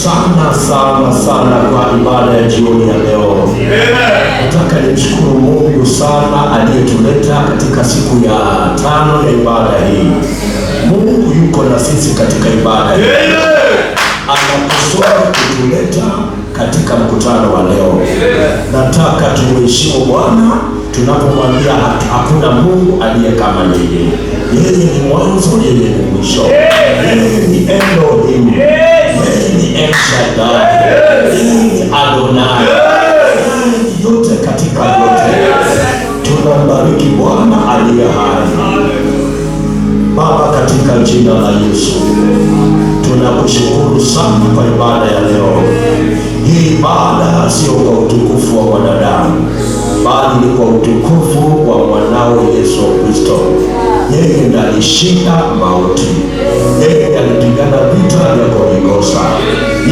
sana kwa ibada ya jioni ya leo. Nataka nimshukuru Mungu sana aliyetuleta katika siku ya 5 ya ibada hii. Mungu yuko na sisi katika ibada hii. Anakusudia kutuleta katika mkutano wa leo. Nataka tumheshimu Bwana tunapomwambia hakuna Mungu aliye kama yeye. Yeye ni mwanzo, yeye ni mwisho. Yeye ni Elohim. Yeye ni El Shaddai. Yeye ni Adonai. Yote katika yote. Tunambariki Bwana aliye hai. Baba, katika jina la Yesu, tunakushukuru sana kwa ibada ya leo. Hii ibada sio kwa utukufu wa wanadamu, bali ni kwa utukufu wa mwanao Yesu Kristo. Yeye ndiye alishinda mauti. Yeye ndiye alipigana vita vya Golgotha.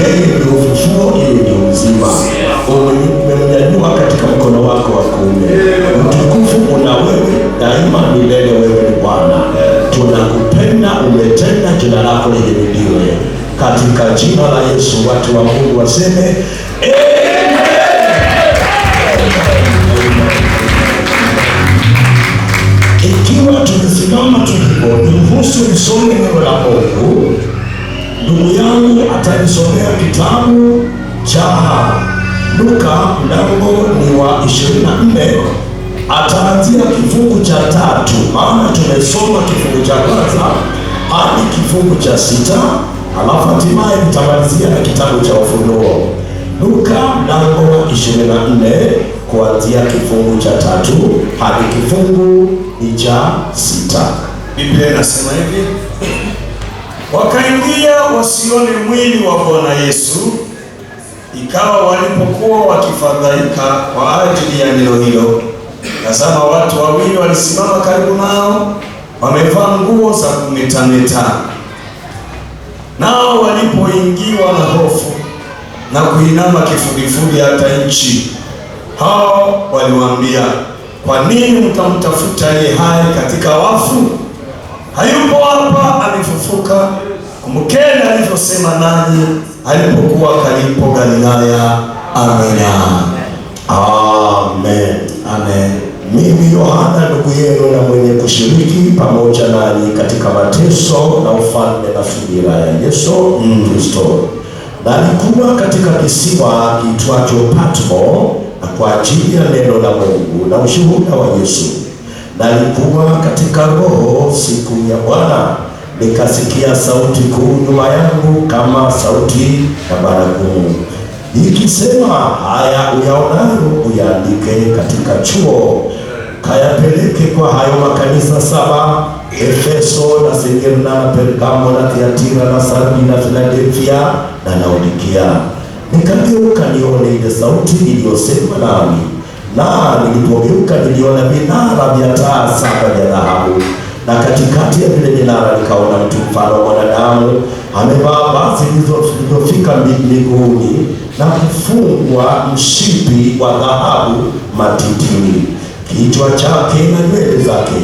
Yeye ndiye ufufuo, yeye ndiye uzima. Umemnyanyua katika mkono wako wa kuume. Utukufu una wewe daima milele. Wewe ni Bwana. Tunakupenda, umetenda, jina lako lihimidiwe. Katika jina la Yesu, watu wa Mungu waseme amen. Ikiwa tumesimama tulipo, niruhusu nisome neno la Mungu. Ndugu yangu atanisomea kitabu cha Luka, mlango ni wa 24. Ataanzia kifungu cha 3, maana tumesoma kifungu cha kwanza hadi kifungu cha 6, alafu hatimaye nitamalizia na kitabu cha Ufunuo. Luka mlango wa 24 kuanzia kifungu cha 3 hadi kifungu cha 6. Biblia inasema hivi: wakaingia wasione mwili wa Bwana Yesu. Ikawa walipokuwa wakifadhaika kwa ajili ya neno hilo, tazama, watu wawili walisimama karibu nao, wamevaa nguo za kumetameta. Nao walipoingiwa na hofu na kuinama kifudifudi hata nchi, hao waliwaambia, kwa nini mtamtafuta aliye hai katika wafu? Hayupo hapa, amefufuka. Kumbukeni alivyosema nanyi alipokuwa karibu Galilaya. Amina. Amen. Amen. Mimi Yohana, ndugu yenu na mwenye kushiriki pamoja nanyi katika mateso na ufalme na subira ya Yesu Kristo, nalikuwa katika kisiwa kiitwacho Patmo na kwa ajili ya neno la Mungu na ushuhuda wa Yesu. Nalikuwa katika roho siku ya Bwana, nikasikia sauti kuu nyuma yangu kama sauti ya baragumu ikisema, haya uyaonayo uyaandike katika chuo, kayapeleke kwa hayo makanisa 7: Efeso na Smyrna na Pergamo na Thiatira na Sardi na Filadelfia na Laodikia. Nikageuka nione ile sauti iliyosema nami, na nilipogeuka niliona vinara vya taa 7 vya dhahabu, na katikati ya vile vinara nikaona mtu mfano wa mwanadamu, amevaa vazi lililofika miguuni na kufungwa mshipi wa dhahabu matitini. Kichwa chake na nywele zake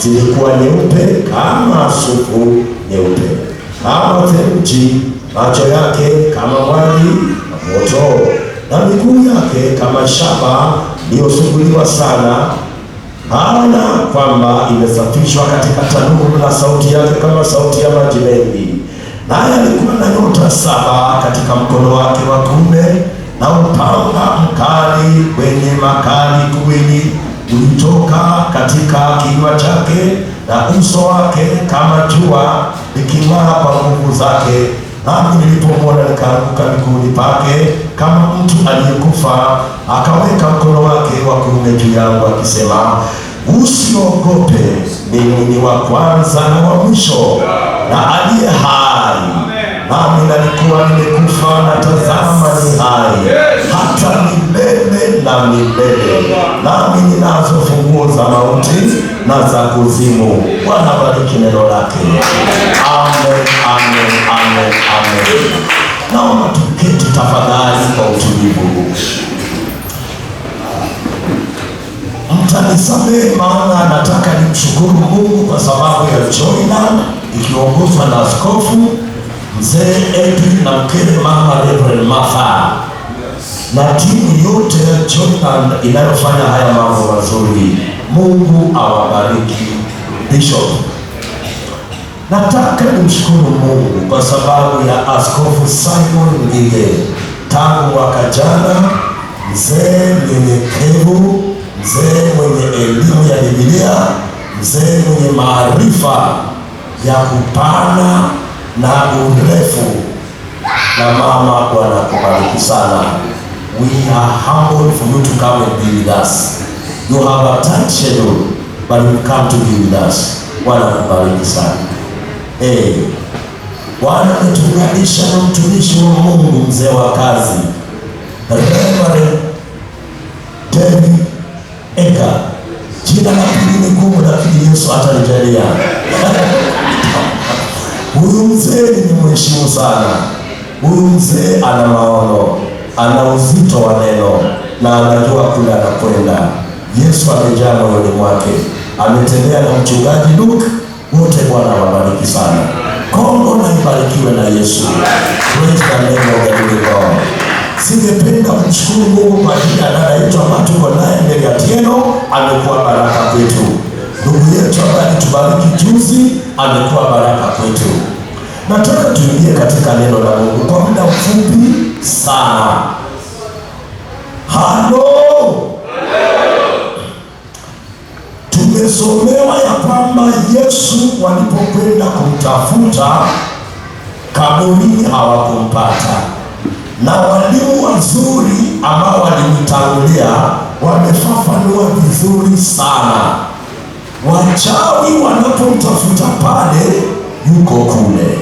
zilikuwa nyeupe kama sufu nyeupe, kama theluji. Macho yake kama mwali wa moto, na miguu yake kama shaba iliyosuguliwa sana, haona kwamba imesafishwa katika tanuru, na sauti yake kama sauti ya maji mengi. Naye alikuwa na nyota 7 katika mkono wake wa kuume, na upanga mkali wenye makali 2 ulitoka katika kinywa chake, na uso wake kama jua liking'aa kwa nguvu zake. Nami nilipomwona nikaanguka miguuni pake kama mtu aliyekufa. Akaweka mkono wake wa kuume juu yangu akisema, usiogope, mimi ni wa kwanza na wa mwisho na aliye hai. Nami nalikuwa nimekufa, na tazama ni hai hata milele na milele, nami ninazo funguo za mauti na za kuzimu. Bwana bariki neno lake. Amen, amen, amen, amen. Naomba tuketi tafadhali kwa utulivu. Mtanisamehe maana nataka nimshukuru Mungu kwa sababu ya Joyland ikiongozwa na askofu mzee Edwin na mkewe mama Reverend Martha na timu yote ya Joyland inayofanya haya mambo mazuri. Mungu awabariki. Bishop, nataka kumshukuru Mungu kwa sababu ya Askofu Simon Ngige. Tangu mwaka jana, mzee mnyenyekevu, mzee mwenye elimu ya Biblia, mzee mwenye maarifa ya kupana na urefu. Na mama, Bwana kubariki sana. We are humbled for you to come and be with us. You have a tight schedule, but you come to be with us. Bwana kubariki sana. Bwana ametuunganisha na mtumishi wa Mungu, mzee wa kazi, Reverend David Eka. Jina la pili ni gumu, lakini Yesu atalijalia. Huyu mzee ni mheshimu sana. Huyu mzee ana maono, ana uzito wa neno na anajua kule anakwenda. Yesu amejaa moyoni mwake. Ametembea na mchungaji Luke. Wote Bwana wabariki sana. Kongo na ibarikiwe na Yesu. Praise the name of the living God. Singependa kumshukuru Mungu kwa ajili ya dada yetu ambaye tuko naye mbele ya Tieno. Amekuwa baraka kwetu. Ndugu yetu ambaye alitubariki juzi amekuwa baraka kwetu. Nataka tuingie katika neno la Mungu kwa muda mfupi sana. Halo. Tumesomewa ya kwamba Yesu walipokwenda kumtafuta kaburini hawakumpata, na walimu wazuri ambao walimtangulia wamefafanua vizuri sana. Wachawi wanapomtafuta pale, yuko kule,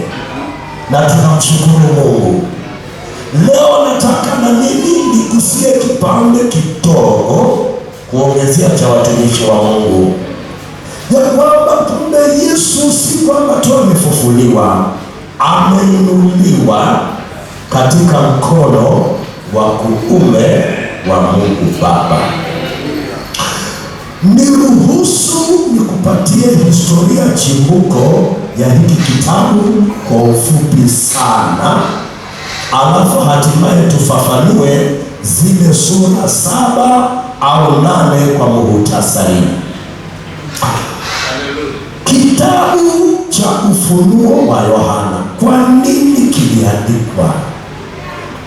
na tunamshukuru Mungu. Leo nataka na mimi nigusie kipande kidogo kuongezea cha watumishi wa Mungu, ya kwamba kumbe Yesu si kwamba tu amefufuliwa, ameinuliwa katika mkono wa kuume wa Mungu Baba. Niruhusu nikupatie historia chimbuko ya hiki kitabu kwa ufupi sana, alafu hatimaye tufafanue zile sura 7 au 8 kwa muhtasari. Kitabu cha Ufunuo wa Yohana, kwa nini kiliandikwa?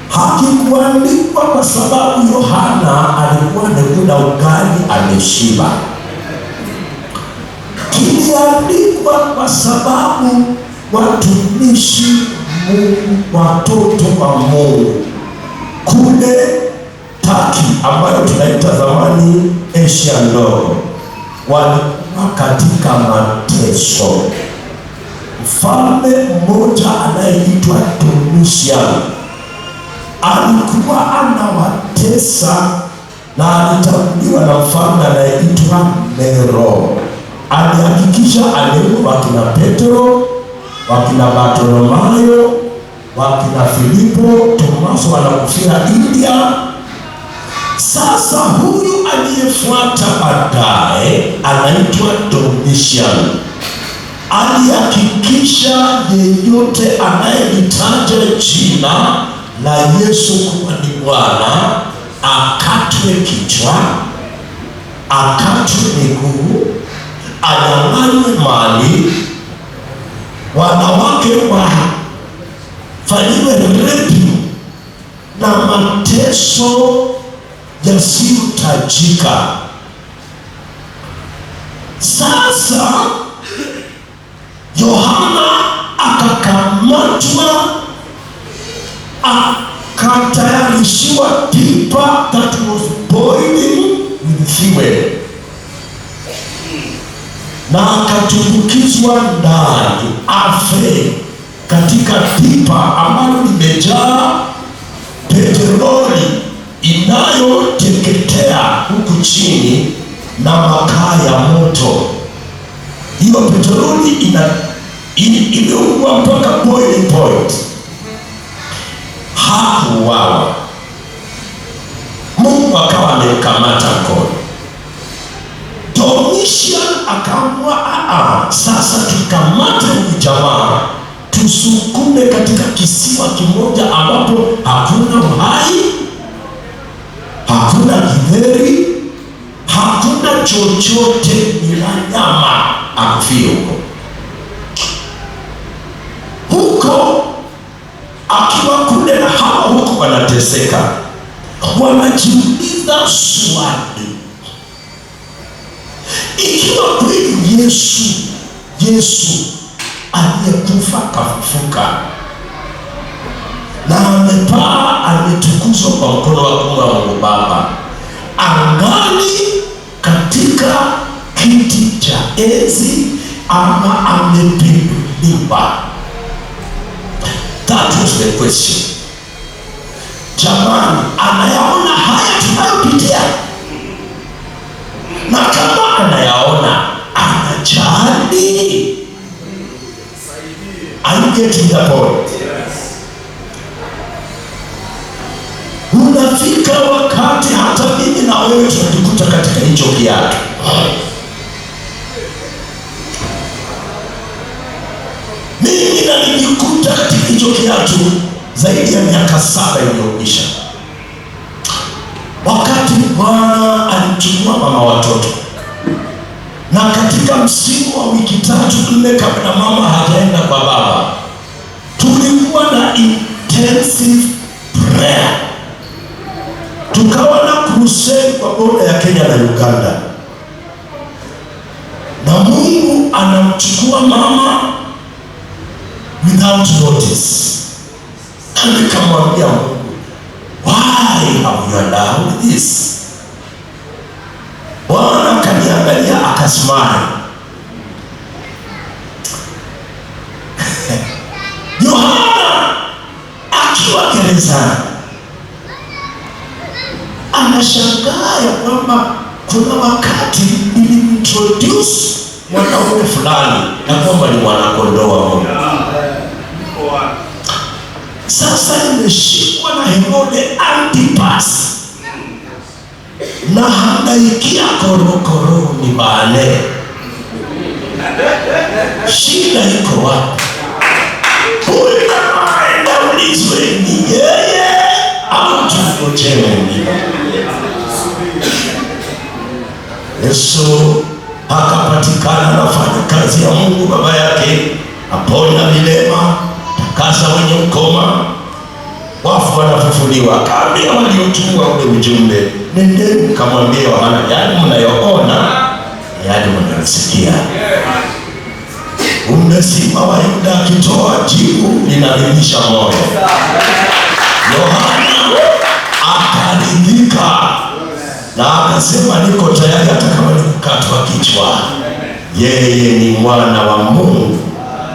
Hakikuandikwa kwa sababu Yohana alikuwa anakula ugali ameshiba. Kiliandikwa kwa sababu watumishi Mungu, watoto wa Mungu kule Taki, ambayo tunaita zamani Asia ndogo, walikuwa katika mateso. Mfalme mmoja anayeitwa Domitian alikuwa anawatesa, na alitanguliwa na mfalme anayeitwa Nero. Alihakikisha aliua wakina Petro, wakina Bartolomayo, wakina Filipo, Tomaso wanakufia India. Sasa huyu aliyefuata baadaye anaitwa Domitian. Alihakikisha yeyote anayelitaja jina la Yesu kuwa ni Bwana akatwe kichwa, akatwe miguu, anyang'anywe mali, wanawake wafanyiwe rape na mateso yasiyotajika. Sasa Yohana akakamatwa, akatayarishiwa pipa that was boiling with fuel, na akatumbukizwa ndani afe katika pipa ambalo limejaa petroli inayoteketea huku chini na makaa ya moto. Hiyo petroli imeungua mpaka boiling point. Hakuuawa. Mungu akawa amemkamata mkono. Domitian akaamua, sasa tukamate huyu jamaa tusukume katika kisima kimoja ambapo hakuna uhai, hakuna githeri, hakuna chochote, ni nyama akufie huko. Akiwa kule na hawa huko wanateseka, wanajiuliza swali, ikiwa kweli Yesu aliyekufa kafufuka na amepaa, ametukuzwa kwa mkono wa kuume wa Mungu Baba, angali katika kiti cha enzi ama amepinduliwa? That was the question. Jamani, anayaona haya tunayopitia? Na kama anayaona, anajali? Are you getting the point? Unafika wakati hata mimi na wewe tunajikuta katika hicho kiatu. Mimi nilijikuta katika hicho kiatu zaidi ya miaka 7 iliyopita, wakati Bwana alimchukua mama watoto, na katika msimu wa wiki 3-4 kabla mama hajaenda kwa baba, tulikuwa na intensive prayer. Tukawa na crusade kwa boda ya Kenya na Uganda, na Mungu anamchukua mama without notice. Na nikamwambia Mungu, why have you allowed this? Bwana kaniangalia akasmile. Yohana akiwa gerezani anashangaa ya kwamba kuna wakati nilimtroduce mwanaume fulani na kwamba ni mwanakondoo wa Mungu. Sasa nimeshikwa na Herode Antipas na hangaikia korokoroni bale. Shida iko wapi? Huyu anaenda ulizwe ni yeye au tukochewe ni? Yesu akapatikana anafanya kazi ya Mungu Baba yake, aponya vilema, takasa wenye ukoma, wafu wanafufuliwa. Akaambia waliotumwa ule ujumbe, nendeni kamwambia Yohana, yale mnayoona, yale mnayosikia. Umesima wa Yuda akitoa jibu linaridhisha moyo. Yohana akaridhika na akasema, niko tayari hata kama ni kukatwa kichwa. Yeye ni mwana wa Mungu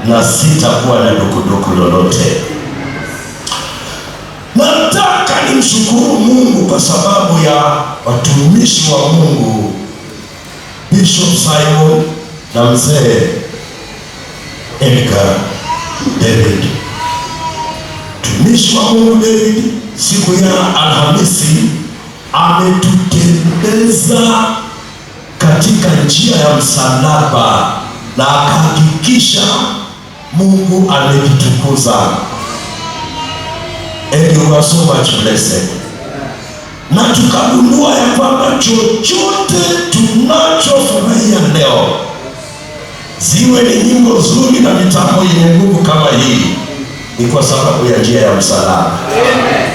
na sitakuwa na dukuduku lolote. Nataka nimshukuru Mungu kwa sababu ya watumishi wa Mungu, Bishop Simon na mzee Edgar David. Mtumishi wa Mungu David siku ya Alhamisi ametutembeza katika njia ya msalaba na akahakikisha Mungu amejitukuza. And you are so much blessed. Na tukagundua ya kwamba chochote tunachofurahia leo, ziwe ni nyimbo nzuri na mitambo yenye nguvu kama hii, ni kwa sababu ya njia ya msalaba. Amen.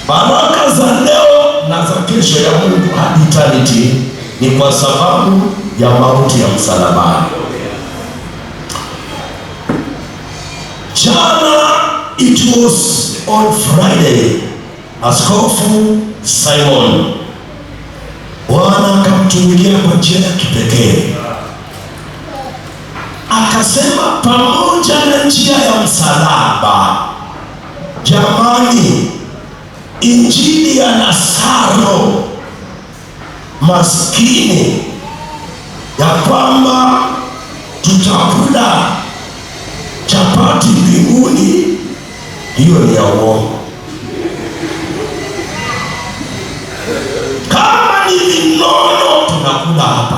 Baraka za leo na za kesho ya Mungu hadi eternity ni kwa sababu ya mauti ya msalaba. Jana, it was on Friday, Askofu Simon, Bwana akamtumikia kwa njia ya kipekee. Akasema pamoja na njia ya msalaba, jamani, injili ya Lazaro maskini, ya kwamba tutakula chapati mbinguni, hiyo ni ya uongo. Kama ni vinono tunakula hapa.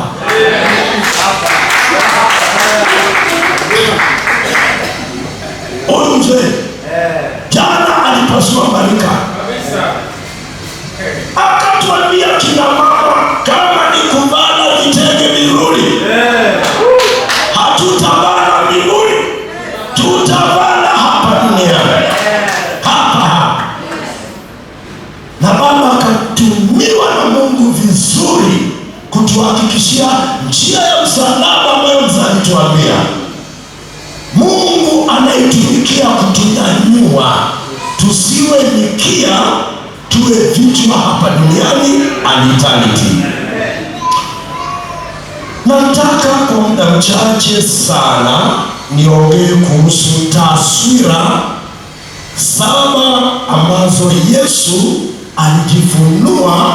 mikia kutunyanyua, tusiwe mikia, tuwe vichwa hapa duniani and eternity. Nataka kwa muda mchache sana niongee kuhusu taswira 7 ambazo Yesu alijifunua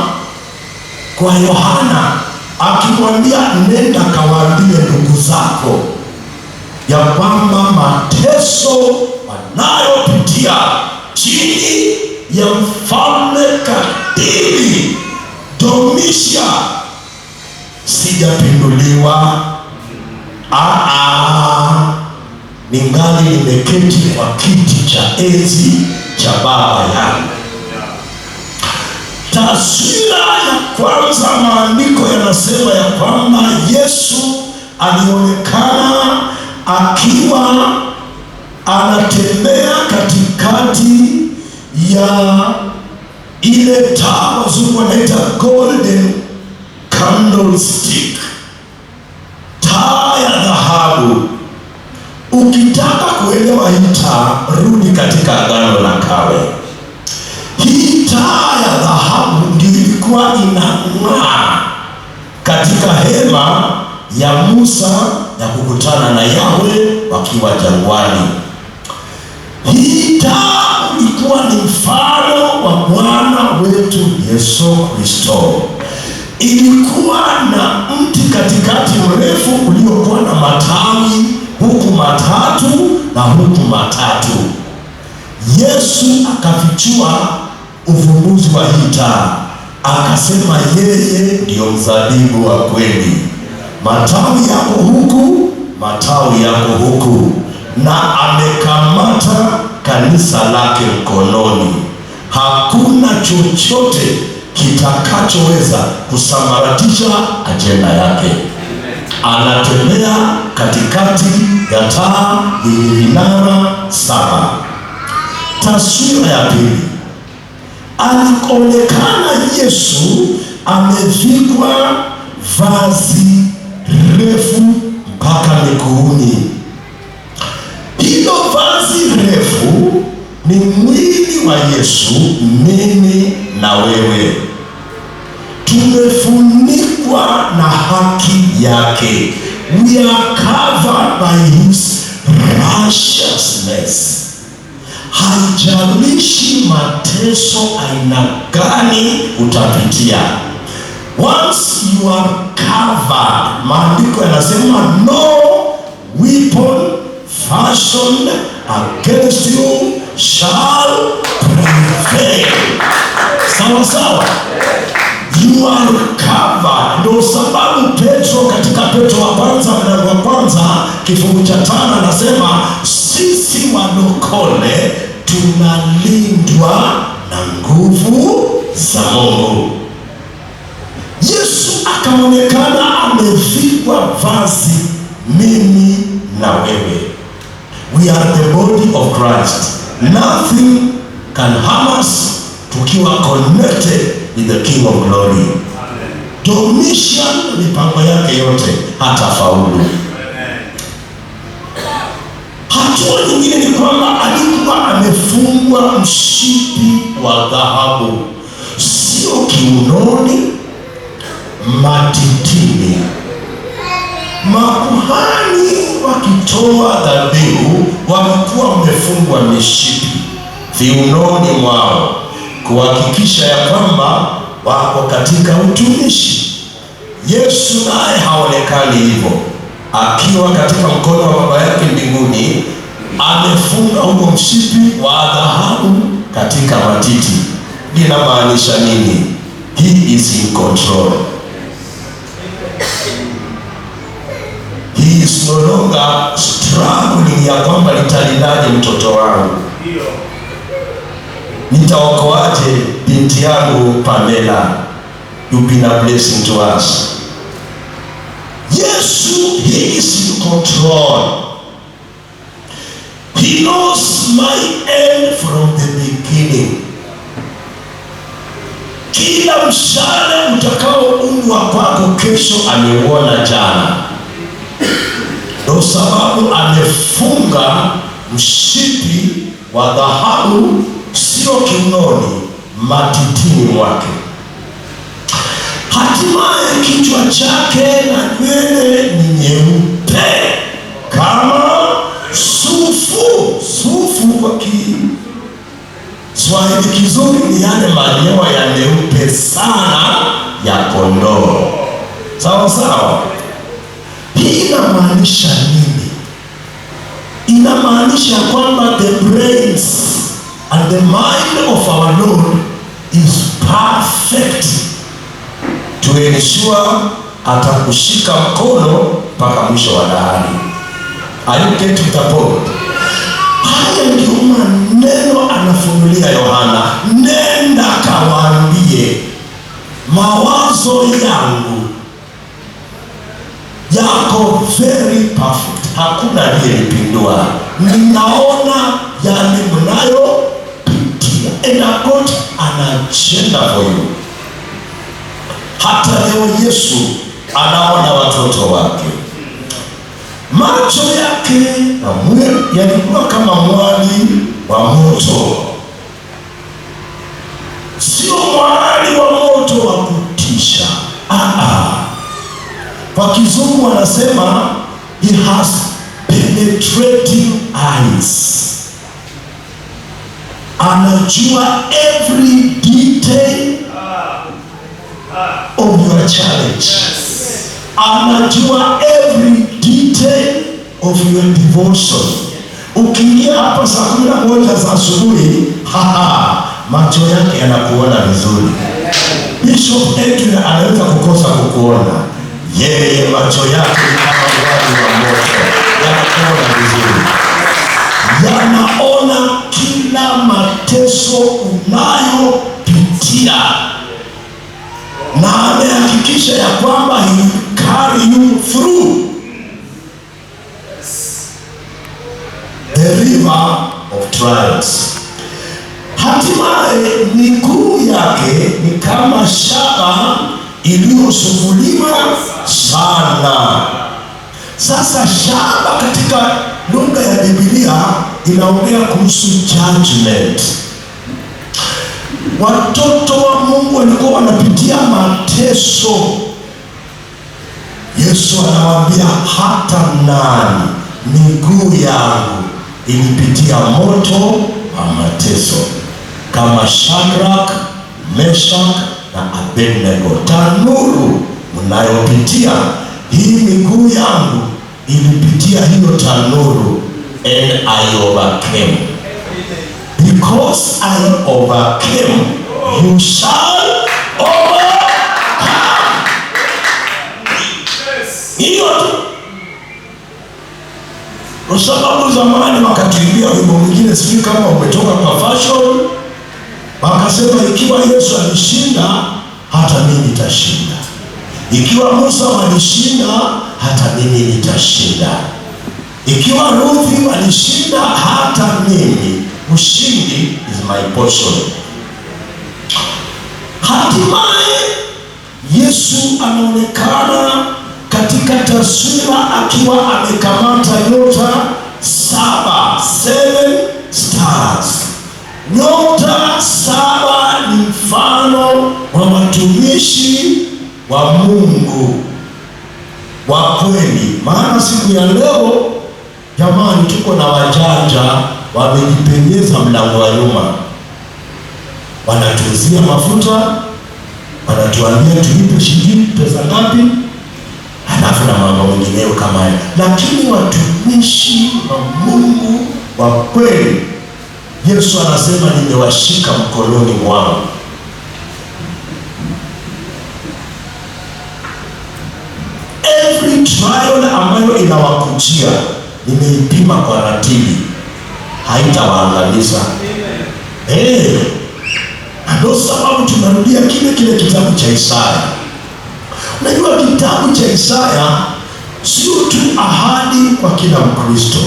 kwa Yohana, akimwambia nenda kawaambie ndugu zako ya kwamba mateso wanayopitia chini ya mfalme katili Domisha sijapinduliwa. Ningali nimeketi kwa kiti cha enzi cha Baba yangu. Taswira ya kwanza, maandiko yanasema ya kwamba Yesu alionekana akiwa anatembea katikati ya ile taa wazungu wanaita golden candlestick, taa ya dhahabu. Ukitaka kuelewa hii taa, rudi katika Agano la Kale. Hii taa ya dhahabu ndio ilikuwa inang'aa katika hema ya Musa ya kukutana na Yahwe wakiwa jangwani. Hii taa ilikuwa ni mfano wa Bwana wetu Yesu Kristo. Ilikuwa na mti katikati mrefu uliokuwa na matawi huku matatu na huku matatu. Yesu akafichua uvumbuzi wa hii taa, akasema yeye ndiyo mzabibu wa kweli. Matawi yako huku, matawi yako huku, na amekamata kanisa lake mkononi. Hakuna chochote kitakachoweza kusambaratisha ajenda yake. Anatembea katikati ya taa yenye vinara 7. Taswira ya pili, alionekana Yesu amevikwa vazi refu mpaka miguuni. Hilo vazi refu ni mwili wa Yesu. Mimi na wewe tumefunikwa na haki yake. We are covered by his righteousness. Haijalishi mateso aina gani utapitia, once you are covered, maandiko yanasema no weapon fashioned against you shall prevail. Sawa sawa, you are covered. Ndio sababu Petro katika Petro wa kwanza mlango wa kwanza kifungu cha 5 anasema sisi walokole tunalindwa na nguvu za Mungu. Yesu akaonekana amevikwa vazi mimi na wewe. We are the body of Christ. Nothing can harm us tukiwa connected with the King of Glory. Domitian mipango yake yote hata faulu. Hatua nyingine ni kwamba alikuwa amefungwa mshipi wa dhahabu, sio kiunoni, matitini. Makuhani wakitoa dhabihu walikuwa wamefungwa mishipi viunoni mwao, kuhakikisha ya kwamba wako katika utumishi. Yesu naye haonekani hivyo, akiwa katika mkono wa Baba yake mbinguni, amefunga huo mshipi wa dhahabu katika matiti. Linamaanisha nini? He is in control. He is no longer struggling ya kwamba nitalindaje mtoto wangu, nitaokoaje binti yangu Pamela. You've been a blessing to us. Yesu, he is in control. He knows my end from the beginning. Kila mshale utakaoundwa kwako kesho ameuona jana. Ndio sababu amefunga mshipi wa dhahabu, sio kiunoni, matitini mwake. Hatimaye kichwa chake na nywele ni nyeupe kama sufu. Sufu kwa Kiswahili kizuri ni yale manyoya ya meupe sana ya kondoo. Sawa sawa. Hii inamaanisha nini? Inamaanisha kwamba the brains and the mind of our Lord is perfect to ensure atakushika mkono mpaka mwisho wa dahari. Are you getting the point? Haya ndio maneno anafunulia Yohana. Nenda kawaambie, mawazo yangu yako very perfect, hakuna aliyepindua. Ninaona yale mnayopitia, and I've got an agenda for you. Hata leo Yesu anaona watoto wake. Macho yake na mwili yalikuwa kama mwali wa moto. Sio mwali wa moto wa kutisha. Kwa kizungu wanasema he has penetrating eyes. Anajua every detail of your challenge. Anajua every detail of your devotion. Ukiingia hapa saa 11 za asubuhi, macho yake yanakuona vizuri. Bishop Edwin anaweza kukosa kukuona. Yeye macho yake ni kama mwali wa moto, yanakuona vizuri. Yanaona kila mateso unayopitia, na amehakikisha ya kwamba he will carry you through the river of trials. Hatimaye miguu yake ni kama shaba iliyosuguliwa sana. Sasa shaba katika lugha ya Biblia inaongea kuhusu judgment. Watoto wa Mungu walikuwa wanapitia mateso. Yesu anawaambia hata nani, miguu yangu ilipitia moto wa mateso kama Shadrach, Meshach na Abednego. Tanuru mnayopitia, hii miguu yangu ilipitia hiyo tanuru, and I overcame. Because I overcame, you shall overcome. Hiyo tu. Kwa sababu zamani wakatuimbia wimbo mwingine, sijui kama umetoka kwa fashion, wakasema ikiwa Yesu alishinda, hata mimi nitashinda. Ikiwa Musa alishinda, hata mimi nitashinda. Ikiwa Ruthi alishinda, hata mimi. Ushindi is my portion. Hatimaye Yesu anaonekana katika taswira akiwa amekamata nyota 7, 7 stars. Nyota 7 ni mfano wa watumishi wa Mungu wa kweli. Maana siku ya leo jamani, tuko na wajanja wamejipenyeza mlango wa nyuma, wanatuzia mafuta, wanatuambia tulipe shilingi pesa ngapi, halafu na mambo mengineyo kama hayo. Lakini watumishi wa Mungu wa kweli, Yesu anasema nimewashika mkononi mwangu. Every trial ambayo inawakujia nimeipima kwa ratili, haitawaangamiza. Ndio sababu tunarudia kile kitabu cha Isaya. Unajua kitabu cha Isaya sio tu ahadi kwa kila Mkristo.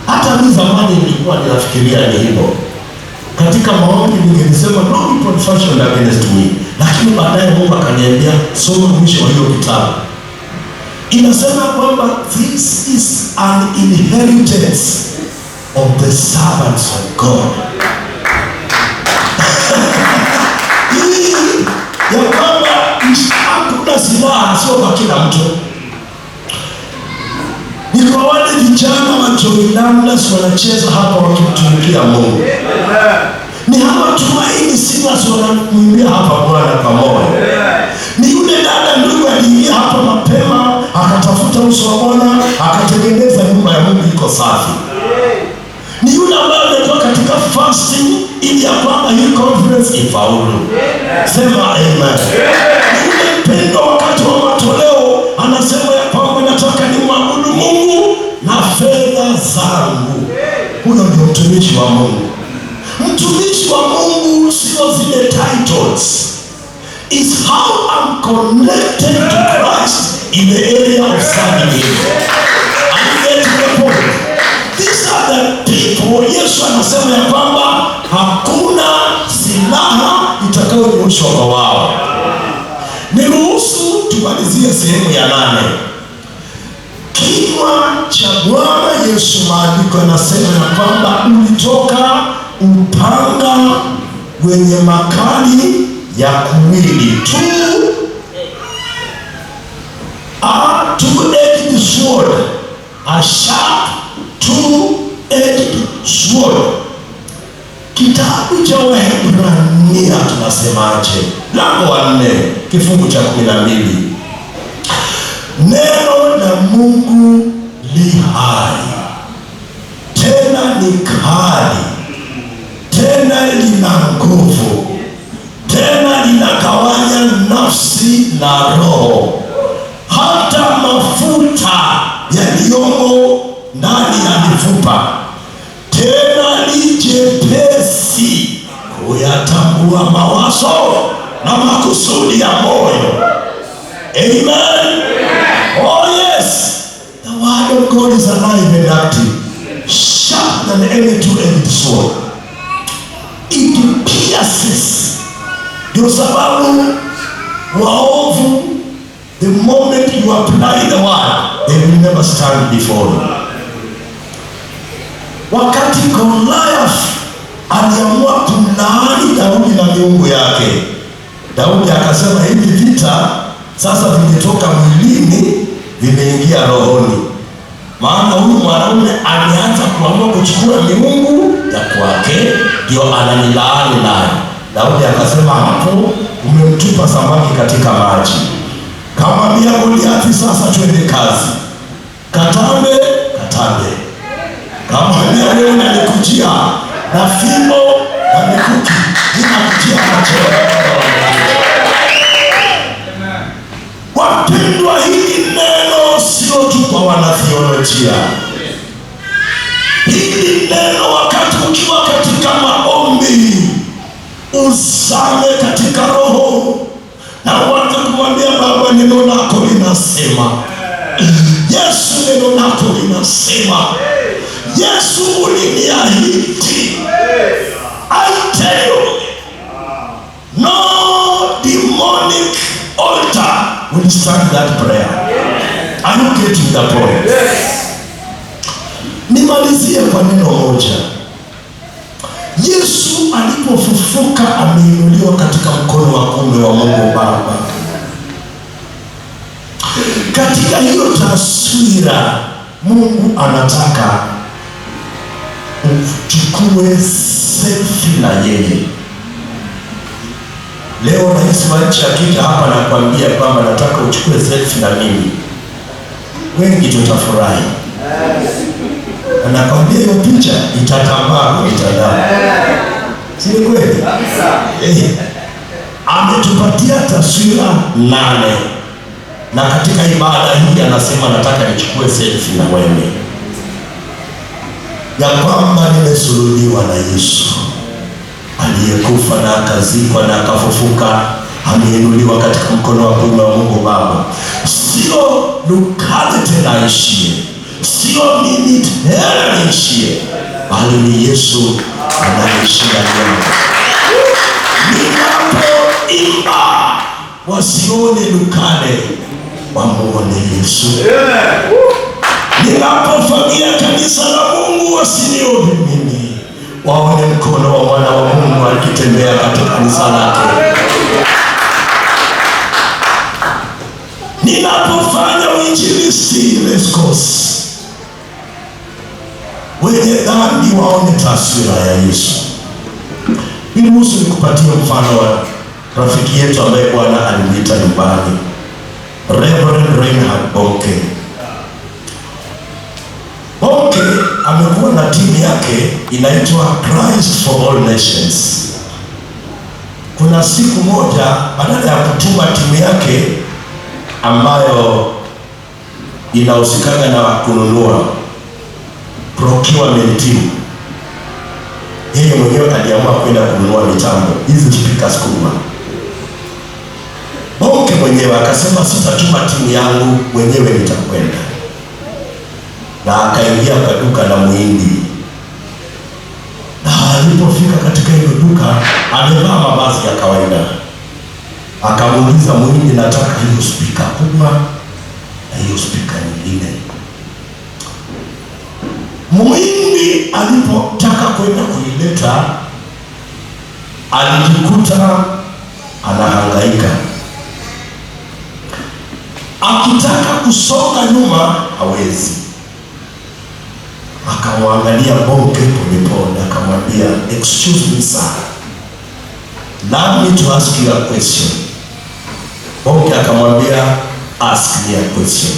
Hata mimi zamani nilikuwa ninafikiria ni hivyo. Katika maombi ningesema no weapon fashioned against me, lakini baadaye Mungu akaniambia soma mwisho wa hiyo kitabu. inasema kwamba this is an inheritance of the servants of God. Hii ya kwamba hakuna silaha, sio kwa kila mtu. Ni kwa wale vijana wa Joy Landless wanacheza hapa wakimtumikia Mungu. Ni hawa Tumaini Singers wanamwimbia hapa Bwana pamoja. Ni yule dada ndugu aliingia hapa mapema, akatafuta uso wa Bwana, akatengeneza nyumba ya Mungu iko safi. Ni yule ambaye ametoka katika fasting ili ya kwamba hii conference ifaulu. Sema amen. Ni yule mpendo wakati wa matoleo anasema ya kwamba nataka nimwabudu Mungu na fedha zangu. Huyo ndio mtumishi wa Mungu. Mtumishi wa Mungu sio zile titles. It's how I'm connected to Christ in the area of serving Him. Are you getting the point? These are the people. Yesu anasema ya kwamba hakuna silaha itakayonyoshwa kwa wao. Niruhusu tumalizie sehemu ya 8. Kinywa cha Bwana Yesu, maandiko yanasema ya kwamba ulitoka upanga wenye makali ya kuwili, two-edged sword, a sharp two-edged sword. Kitabu cha Waebrania tunasemaje? Mlango wa 4 kifungu cha 12. Neno la Mungu li hai, tena ni kali, tena lina nguvu, tena linagawanya nafsi na roho, hata mafuta yaliyomo ndani ya mifupa, tena ni jepesi kuyatambua mawazo na makusudi ya moyo. Amen. Oh yes, the word of God is alive and active, sharper than any two-edged sword. It pierces. Ndio sababu waovu, the moment you apply the word, they will never stand before you. Wakati Goliath aliamua kumlaani Daudi na miungu yake, Daudi akasema hivi vita sasa vimetoka mwilini vimeingia rohoni. Maana huyu mwanaume alianza kuamua kuchukua miungu ya kwake, ndio ananilaani naye. Daudi akasema hapo umemtupa samaki katika maji. Kamwambia Goliathi, sasa twende kazi. Katambe, katambe. Kamwambia wewe unanikujia na fimbo na mikuki, ninakujia macho. Wapendwa, hili neno sio tu kwa wanatheolojia. Hili neno wakati ukiwa katika maombi, uzame katika roho na uanze kumwambia Baba, neno lako linasema. Yesu, neno lako linasema. Yesu, uliniahidi. I tell you, no demonic altar will stand that prayer. Are you getting the point? Nimalizie kwa neno moja. Yesu alipofufuka ameinuliwa katika mkono wa kuume wa Mungu Baba. Katika hiyo taswira, Mungu anataka uchukue selfie na yeye. Leo Rais wa nchi akija hapa na kuambia kwamba nataka uchukue selfie na mimi, wengi tutafurahi. Anakwambia hiyo picha itatambaa kwa mitandao. Si kweli? Ametupatia taswira 8. Na katika ibada hii anasema nataka nichukue selfie na wewe, ya kwamba nimesulubiwa na Yesu aliyekufa na akazikwa na akafufuka, ameinuliwa katika mkono wa kuume wa Mungu Baba. Sio Lukale tena aishie, sio mimi tena niishie, bali ni Yesu anaishia leo. Ninapoimba wasione Lukale, wamuone Yesu. Ninapofagia kanisa la Mungu wasinione mimi, waone mkono wa mwana wa Mungu akitembea katika kanisa lake. Ninapofanya uinjilisti Lescos, wenye dhambi waone taswira ya Yesu. Niruhusu nikupatie mfano wa rafiki yetu ambaye Bwana alimwita nyumbani, Reverend Reinhard Bonke. Bonke amekuwa na timu yake inaitwa Christ for All Nations. Kuna siku moja badala ya kutuma timu yake ambayo inahusikana na kununua procurement team, yeye mwenyewe aliamua kwenda kununua mitambo hizi speakers kubwa. Bonke mwenyewe akasema sitatuma timu yangu, mwenyewe nitakwenda. Na akaingia kwa duka la Muhindi. Na alipofika katika hilo duka, amevaa mavazi ya kawaida. Akamuuliza Muhindi, nataka hiyo speaker kubwa na hiyo speaker nyingine. Muhindi alipotaka kwenda kuileta, alijikuta anahangaika. Akitaka kusonga nyuma hawezi. Akamwangalia Bonke polepole, akamwambia, excuse me sir, allow me to ask you a question. Bonke akamwambia, ask me a question.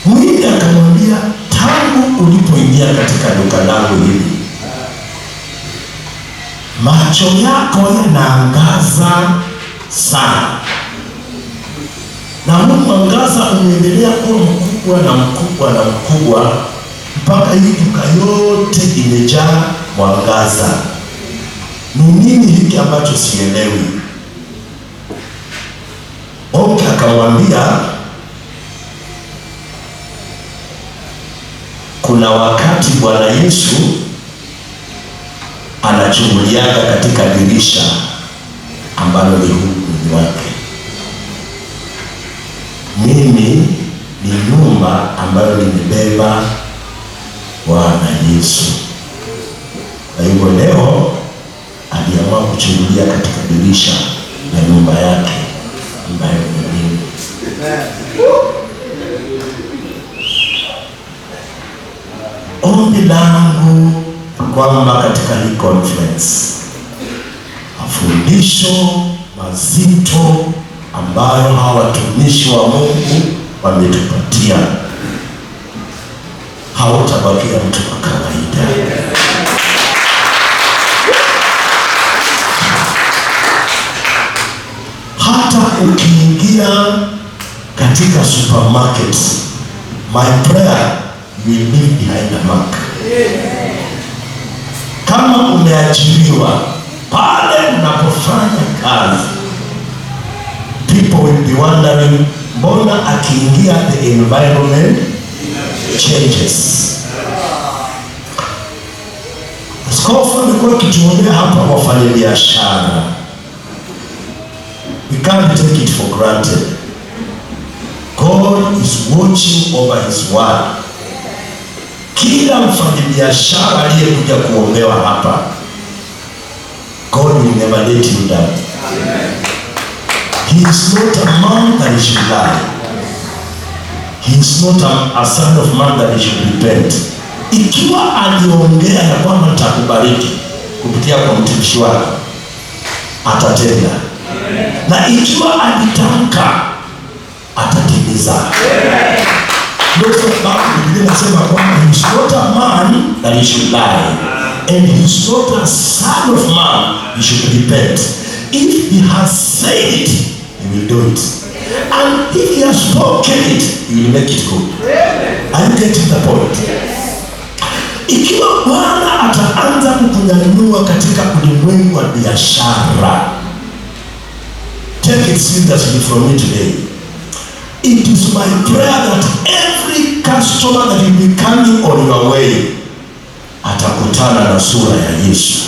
Muhindi akamwambia, tangu ulipoingia katika duka langu hili, macho yako yanaangaza sana, na huu mwangaza umeendelea kuwa mkubwa na mkubwa na mkubwa mpaka hii duka yote imejaa mwangaza. Ni nini hiki ambacho sielewi? Bonke akamwambia, kuna wakati Bwana Yesu anachunguliaga katika dirisha ambalo ni huu wake. Mimi ni nyumba ambayo nimebeba Bwana Yesu. Kwa hivyo leo aliamua kuchungulia katika dirisha la nyumba yake ambayo ni mimi. Ombi langu kwamba katika hii conference mafundisho mazito ambayo hawa watumishi wa Mungu wametupatia, hautabakia mtu wa kawaida. Hata ukiingia katika supermarket, my prayer, you will leave behind a mark. Kama umeajiriwa pale unapofanya kazi, people will be wondering, mbona akiingia the environment changes. Askofu amekuwa akituombea hapa wafanyabiashara. We can't take it for granted. God is watching over his word. Kila mfanyabiashara aliyekuja kuombewa hapa, God will never let you down. He is not a man that he should lie. He is not a son of man that he should repent. Ikiwa aliongea ya kwamba nitakubariki kupitia kwa mtumishi wake, atatenda. Na ikiwa alitamka, atatimiza. Ndio sababu Biblia inasema kwamba he is not a man that he should lie, and he is not a son of man he should repent. If he has said it, he will do it. And if he has spoken it, he will make it good. Are you getting the point? Ikiwa Bwana ataanza kukunyanyua katika ulimwengu wa biashara, take it seriously from me today. It is my prayer that every customer that will be coming on your way atakutana na sura ya Yesu.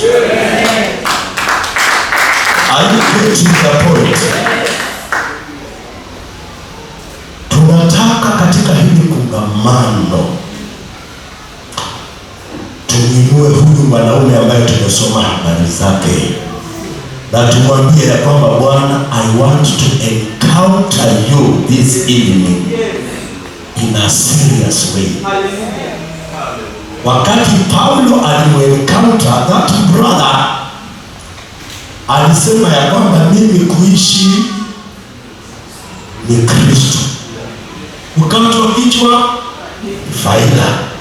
Are you getting the point? tumuinue huyu mwanaume ambaye tumesoma habari zake, na tumwambie ya kwamba Bwana, I want to encounter you this evening in a serious way. Wakati Paulo alimuencounter that brother, alisema ya kwamba mimi kuishi ni Kristo, ukatwa kichwa faida.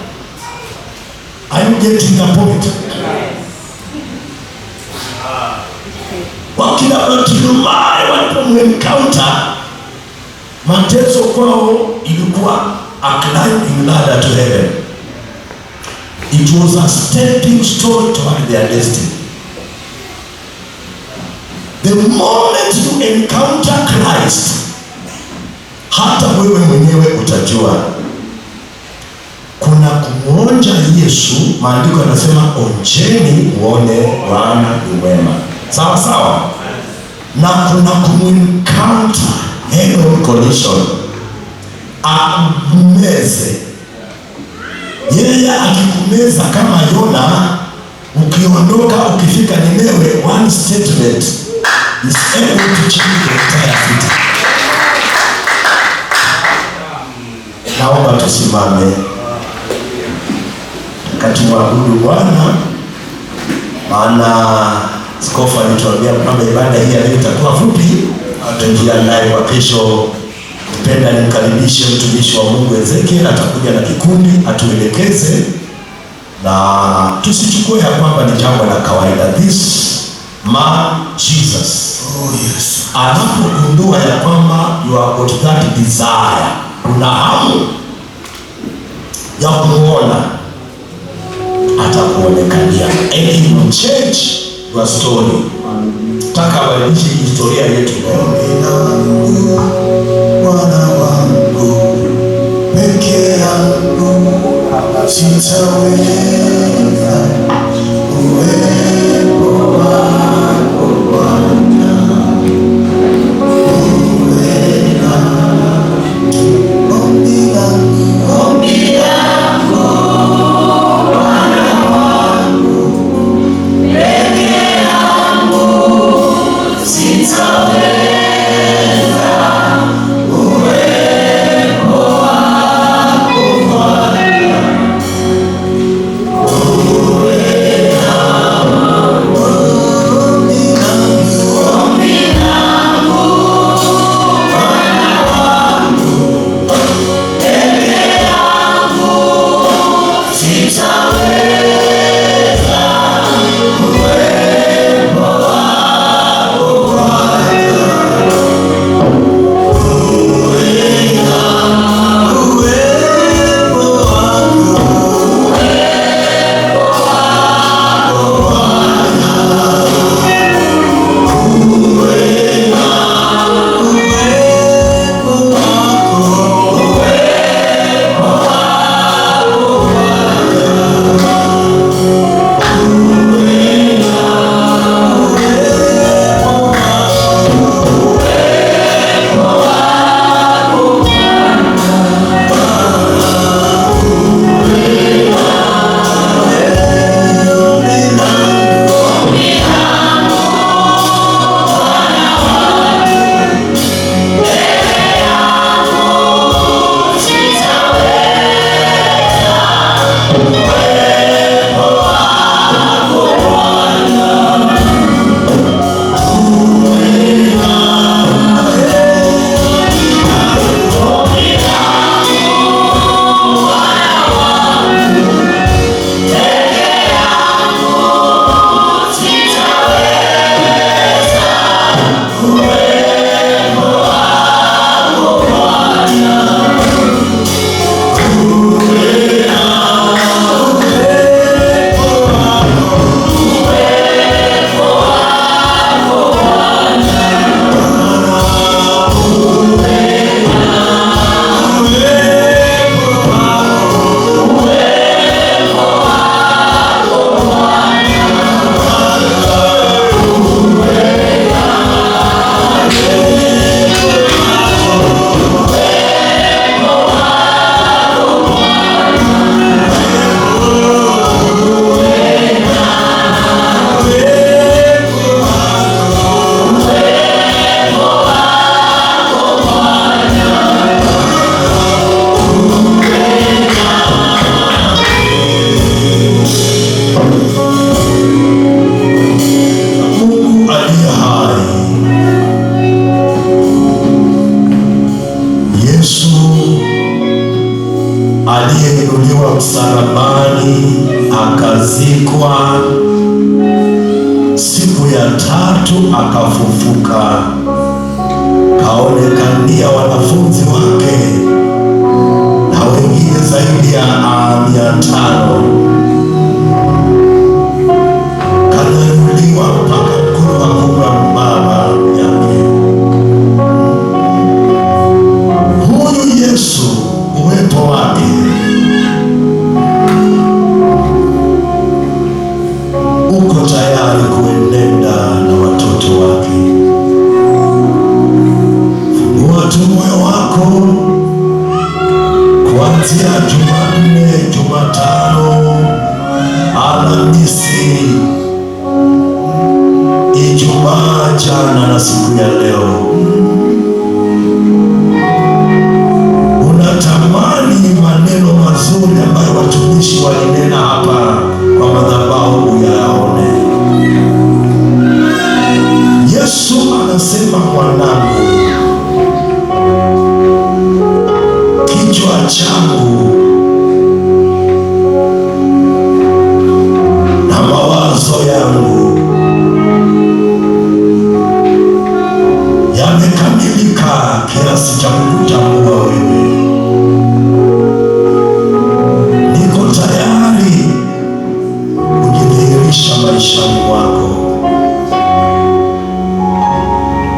Are you getting the point? Wakina Bartimayo walipomuencounter, mateso kwao ilikuwa a climbing ladder to heaven. It was a stepping stone toward their destiny. The moment you encounter Christ, hata wewe mwenyewe utajua kuna kumwonja Yesu. Maandiko yanasema onjeni muone Bwana ni mwema. Sawa sawa. Na kuna kumencounter, head on collision, ameze. Yeye akikumeza kama Yona, ukiondoka ukifika Ninewe, one statement is able to change the entire city. Naomba tusimame katumwabudu Bwana, maana askofu alituambia kwamba ibada hii leo itakuwa fupi. Tutajiandaa kwa kesho. Napenda nimkaribishe mtumishi wa Mungu Ezekiel, atakuja na kikundi atuelekeze, na tusichukue ya kwamba ni jambo la kawaida. This man Jesus, anapogundua ya kwamba you have got that desire, una hamu ya kumuona, atakuonekania and he will change your story. Taka badilishe historia yetu leo. Bwana wangu peke yangu sitaweza, uwepo wako Bwana uweka. Ombi langu Bwana wangu peke yangu sitaweza, uwepo wako Bwana uweka. msalabani, akazikwa, siku ya tatu akafufuka, kaonekania wanafunzi wake na wengine zaidi ya 500. Kanainuliwa mpaka mkono wa kuume wa Baba yake. Huyu Yesu, uwepo wake uko tayari kuenenda na watoto wake. Fungua tu moyo wako kuanzia Jumanne, Jumatano, Alhamisi, Ijumaa jana na siku ya leo. Unatamani maneno mazuri ambayo watumishi walinena hapa kwa madhabahu uyaone. Yesu anasema, mwanangu, kichwa changu na mawazo yangu yamekamilika kiasi cha kukutambua wewe. Niko tayari kujidhihirisha maishani mwako.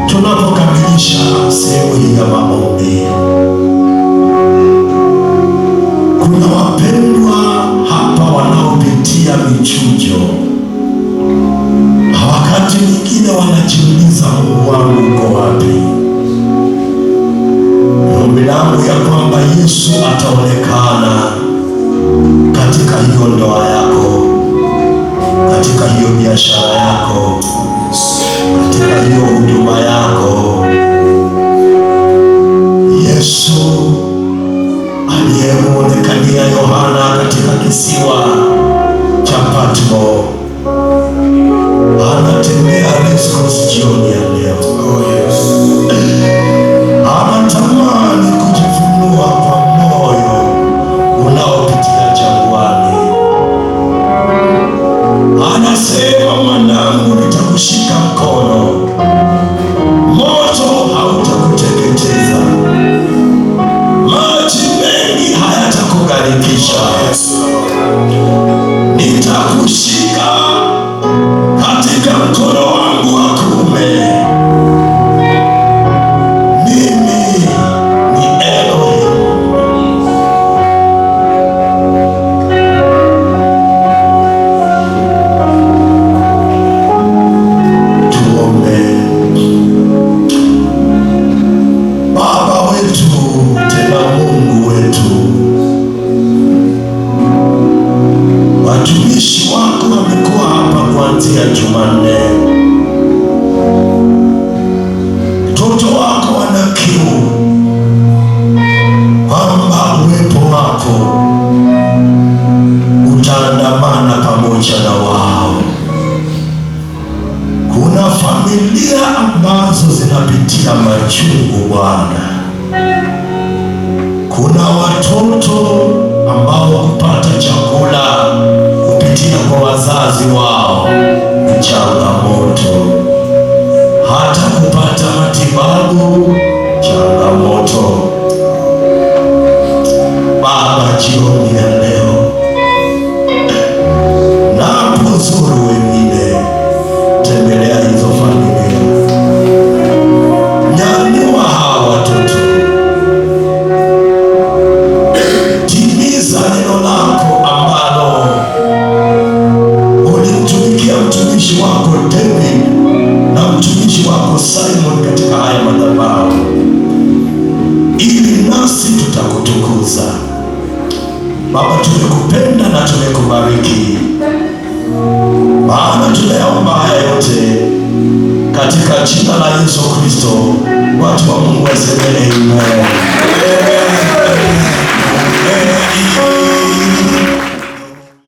Tunapokamilisha sehemu hii ya maombi, kuna wapendwa hapa wanaopitia michujo. Wakati mwingine wanajiuliza, Mungu wangu uko wapi? Ombi langu ya kwamba Yesu ataonekana katika hiyo ndoa yako, katika hiyo biashara yako, katika hiyo huduma yako. Yesu aliyemuonekania Yohana katika kisiwa cha Patmo anatembea Lesbos jioni ya leo. Anatamani kujifunua kwa moyo unaopitia jangwani. Anasema, mwanangu, nitakushika mkono, moto hautakuteketeza, maji mengi hayatakugharikisha. Nitakushika katika mkono wangu wa kuume. Mimi ni Elohim. Tuombe. Baba wetu, tena Mungu wetu, watumishi wako wamekuwa hapa kuanzia Jumanne. Mtoto wako wana kiu kwamba uwepo wako utaandamana pamoja na wao. Kuna familia ambazo zinapitia machungu Bwana. Kuna watoto ambao kupata chakula kupitia kwa wazazi wao ni changamoto, hata kupata matibabu changamoto. Baba, jioni ya leo napozuru wengine, tembelea hizo familia, nyanyua hawa watoto, timiza neno lako ambalo ulimtumikia mtumishi wako David na mtumishi wako Simon katika haya madhabahu, ili nasi tutakutukuza. Baba, tumekupenda na tumekubariki, maana tumeomba haya yote katika jina la Yesu Kristo. Watu wa Mungu waseme amen.